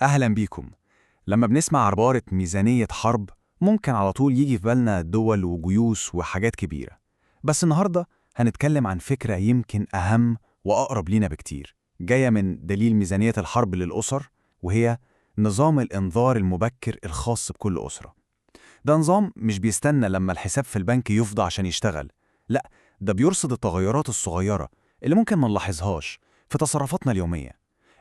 أهلا بيكم. لما بنسمع عبارة ميزانية حرب ممكن على طول يجي في بالنا دول وجيوش وحاجات كبيرة. بس النهاردة هنتكلم عن فكرة يمكن أهم وأقرب لينا بكتير، جاية من دليل ميزانية الحرب للأسر، وهي نظام الإنذار المبكر الخاص بكل أسرة. ده نظام مش بيستنى لما الحساب في البنك يفضى عشان يشتغل، لأ، ده بيرصد التغيرات الصغيرة اللي ممكن ما نلاحظهاش في تصرفاتنا اليومية.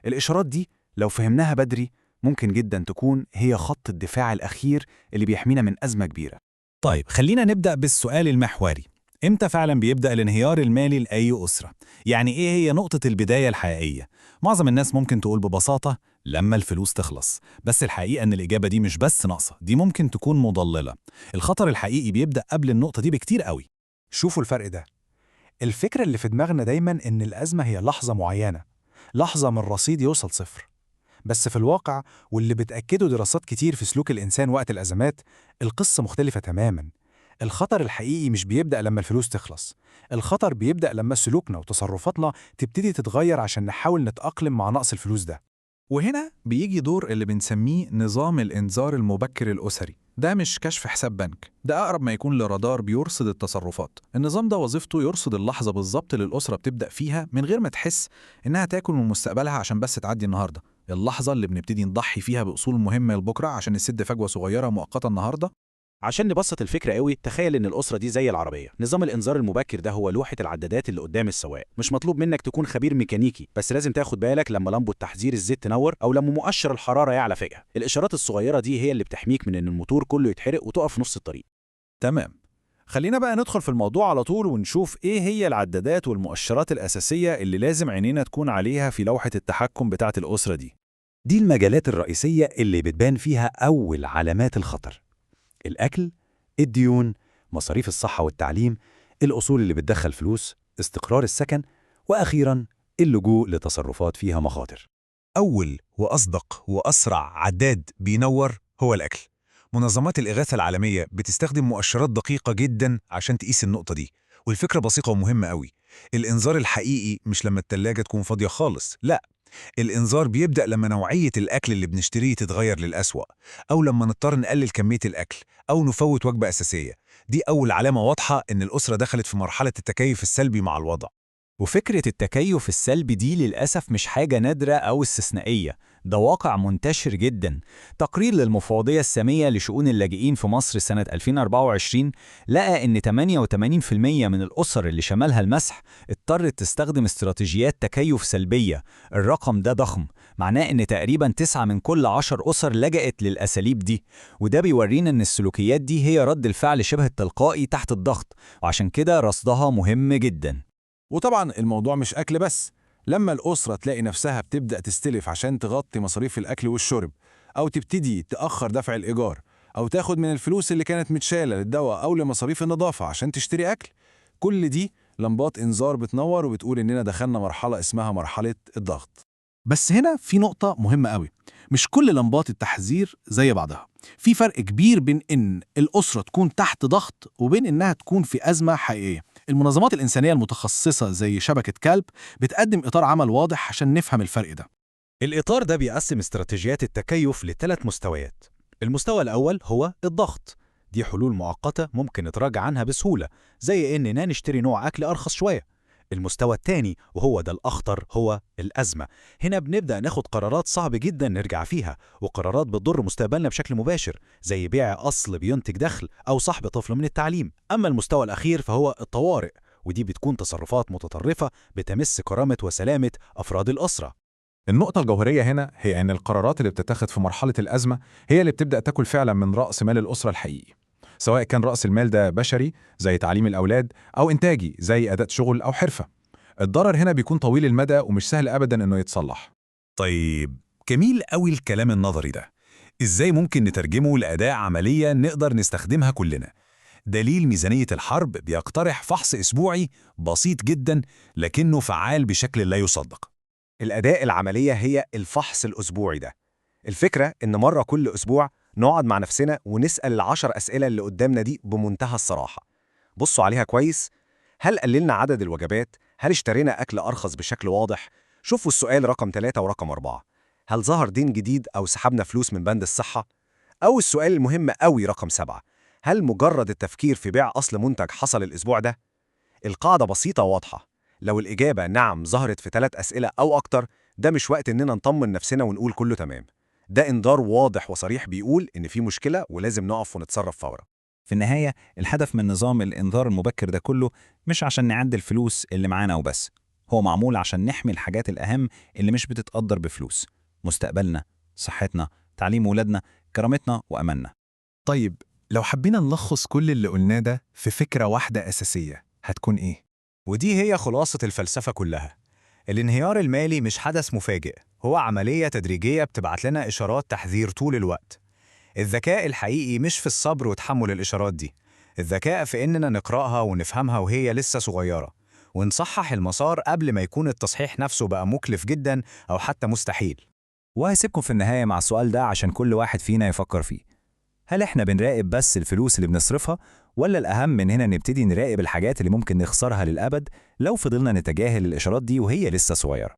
الإشارات دي لو فهمناها بدري ممكن جدا تكون هي خط الدفاع الأخير اللي بيحمينا من أزمة كبيرة. طيب خلينا نبدأ بالسؤال المحوري. إمتى فعلا بيبدأ الانهيار المالي لأي أسرة؟ يعني إيه هي نقطة البداية الحقيقية؟ معظم الناس ممكن تقول ببساطة لما الفلوس تخلص، بس الحقيقة إن الإجابة دي مش بس ناقصة، دي ممكن تكون مضللة. الخطر الحقيقي بيبدأ قبل النقطة دي بكتير قوي. شوفوا الفرق ده. الفكرة اللي في دماغنا دايما إن الأزمة هي لحظة معينة، لحظة من رصيد يوصل صفر. بس في الواقع، واللي بتأكده دراسات كتير في سلوك الإنسان وقت الأزمات، القصة مختلفة تماما. الخطر الحقيقي مش بيبدأ لما الفلوس تخلص، الخطر بيبدأ لما سلوكنا وتصرفاتنا تبتدي تتغير عشان نحاول نتأقلم مع نقص الفلوس ده. وهنا بيجي دور اللي بنسميه نظام الإنذار المبكر الأسري. ده مش كشف حساب بنك، ده أقرب ما يكون لرادار بيرصد التصرفات. النظام ده وظيفته يرصد اللحظة بالظبط اللي الأسرة بتبدأ فيها من غير ما تحس إنها تاكل من مستقبلها عشان بس تعدي النهاردة. اللحظة اللي بنبتدي نضحي فيها بأصول مهمة لبكرة عشان نسد فجوة صغيرة مؤقتة النهاردة. عشان نبسط الفكرة قوي، تخيل ان الأسرة دي زي العربية. نظام الإنذار المبكر ده هو لوحة العدادات اللي قدام السواق. مش مطلوب منك تكون خبير ميكانيكي، بس لازم تاخد بالك لما لمبة تحذير الزيت تنور او لما مؤشر الحرارة يعلى فجأة. الإشارات الصغيرة دي هي اللي بتحميك من ان الموتور كله يتحرق وتقف في نص الطريق. تمام. خلينا بقى ندخل في الموضوع على طول ونشوف إيه هي العدادات والمؤشرات الأساسية اللي لازم عينينا تكون عليها في لوحة التحكم بتاعة الأسرة دي. دي المجالات الرئيسية اللي بتبان فيها أول علامات الخطر: الأكل، الديون، مصاريف الصحة والتعليم، الأصول اللي بتدخل فلوس، استقرار السكن، وأخيراً اللجوء لتصرفات فيها مخاطر. أول وأصدق وأسرع عداد بينور هو الأكل. منظمات الإغاثة العالمية بتستخدم مؤشرات دقيقة جدا عشان تقيس النقطة دي، والفكرة بسيطة ومهمة قوي. الإنذار الحقيقي مش لما التلاجة تكون فاضية خالص، لا، الإنذار بيبدأ لما نوعية الأكل اللي بنشتريه تتغير للأسوأ، أو لما نضطر نقلل كمية الأكل، أو نفوت وجبة أساسية. دي أول علامة واضحة إن الأسرة دخلت في مرحلة التكيف السلبي مع الوضع. وفكرة التكيف السلبي دي للأسف مش حاجة نادرة أو استثنائية، ده واقع منتشر جدا. تقرير للمفوضية السامية لشؤون اللاجئين في مصر سنة 2024 لقى إن 88% من الأسر اللي شملها المسح اضطرت تستخدم استراتيجيات تكيف سلبية. الرقم ده ضخم، معناه إن تقريبا 9 من كل 10 أسر لجأت للأساليب دي، وده بيورينا إن السلوكيات دي هي رد الفعل شبه التلقائي تحت الضغط، وعشان كده رصدها مهم جدا. وطبعا الموضوع مش أكل بس. لما الأسرة تلاقي نفسها بتبدأ تستلف عشان تغطي مصاريف الأكل والشرب، أو تبتدي تأخر دفع الإيجار، أو تاخد من الفلوس اللي كانت متشالة للدواء أو لمصاريف النظافة عشان تشتري أكل، كل دي لمبات إنذار بتنور وبتقول إننا دخلنا مرحلة اسمها مرحلة الضغط. بس هنا في نقطة مهمة قوي، مش كل لمبات التحذير زي بعضها. في فرق كبير بين إن الأسرة تكون تحت ضغط وبين إنها تكون في أزمة حقيقية. المنظمات الإنسانية المتخصصة زي شبكة كالب بتقدم إطار عمل واضح عشان نفهم الفرق ده. الإطار ده بيقسم استراتيجيات التكيف لثلاث مستويات. المستوى الأول هو الضغط. دي حلول مؤقتة ممكن نتراجع عنها بسهولة، زي إننا نشتري نوع أكل أرخص شوية. المستوى الثاني وهو ده الأخطر هو الأزمة. هنا بنبدأ ناخد قرارات صعب جدا نرجع فيها، وقرارات بتضر مستقبلنا بشكل مباشر، زي بيع أصل بينتج دخل أو سحب طفل من التعليم. أما المستوى الأخير فهو الطوارئ، ودي بتكون تصرفات متطرفة بتمس كرامة وسلامة أفراد الأسرة. النقطة الجوهرية هنا هي إن القرارات اللي بتتخذ في مرحلة الأزمة هي اللي بتبدأ تاكل فعلا من رأس مال الأسرة الحقيقي، سواء كان رأس المال ده بشري زي تعليم الأولاد، أو إنتاجي زي أداة شغل أو حرفة. الضرر هنا بيكون طويل المدى ومش سهل أبدا إنه يتصلح. طيب، جميل قوي الكلام النظري ده. إزاي ممكن نترجمه لأداة عملية نقدر نستخدمها كلنا؟ دليل ميزانية الحرب بيقترح فحص أسبوعي بسيط جدا لكنه فعال بشكل لا يصدق. الأداة العملية هي الفحص الأسبوعي ده. الفكرة إن مرة كل أسبوع نقعد مع نفسنا ونسأل ال10 أسئلة اللي قدامنا دي بمنتهى الصراحة. بصوا عليها كويس. هل قللنا عدد الوجبات؟ هل اشترينا أكل أرخص بشكل واضح؟ شوفوا السؤال رقم 3 ورقم 4. هل ظهر دين جديد أو سحبنا فلوس من بند الصحة؟ أو السؤال المهم أوي رقم 7، هل مجرد التفكير في بيع أصل منتج حصل الأسبوع ده؟ القاعدة بسيطة وواضحة، لو الإجابة نعم ظهرت في 3 أسئلة أو أكتر، ده مش وقت إننا نطمن نفسنا ونقول كله تمام. ده إنذار واضح وصريح بيقول إن في مشكلة ولازم نقف ونتصرف فورا. في النهاية الهدف من نظام الإنذار المبكر ده كله مش عشان نعدل الفلوس اللي معانا وبس، هو معمول عشان نحمي الحاجات الأهم اللي مش بتتقدر بفلوس: مستقبلنا، صحتنا، تعليم ولادنا، كرامتنا وأماننا. طيب لو حبينا نلخص كل اللي قلناه ده في فكرة واحدة أساسية هتكون إيه؟ ودي هي خلاصة الفلسفة كلها. الانهيار المالي مش حدث مفاجئ، هو عملية تدريجية بتبعت لنا إشارات تحذير طول الوقت. الذكاء الحقيقي مش في الصبر وتحمل الإشارات دي، الذكاء في إننا نقرأها ونفهمها وهي لسه صغيرة، ونصحح المسار قبل ما يكون التصحيح نفسه بقى مكلف جدا أو حتى مستحيل. وهسيبكم في النهاية مع السؤال ده عشان كل واحد فينا يفكر فيه: هل إحنا بنراقب بس الفلوس اللي بنصرفها، ولا الأهم من هنا نبتدي نراقب الحاجات اللي ممكن نخسرها للأبد لو فضلنا نتجاهل الإشارات دي وهي لسه صغيرة؟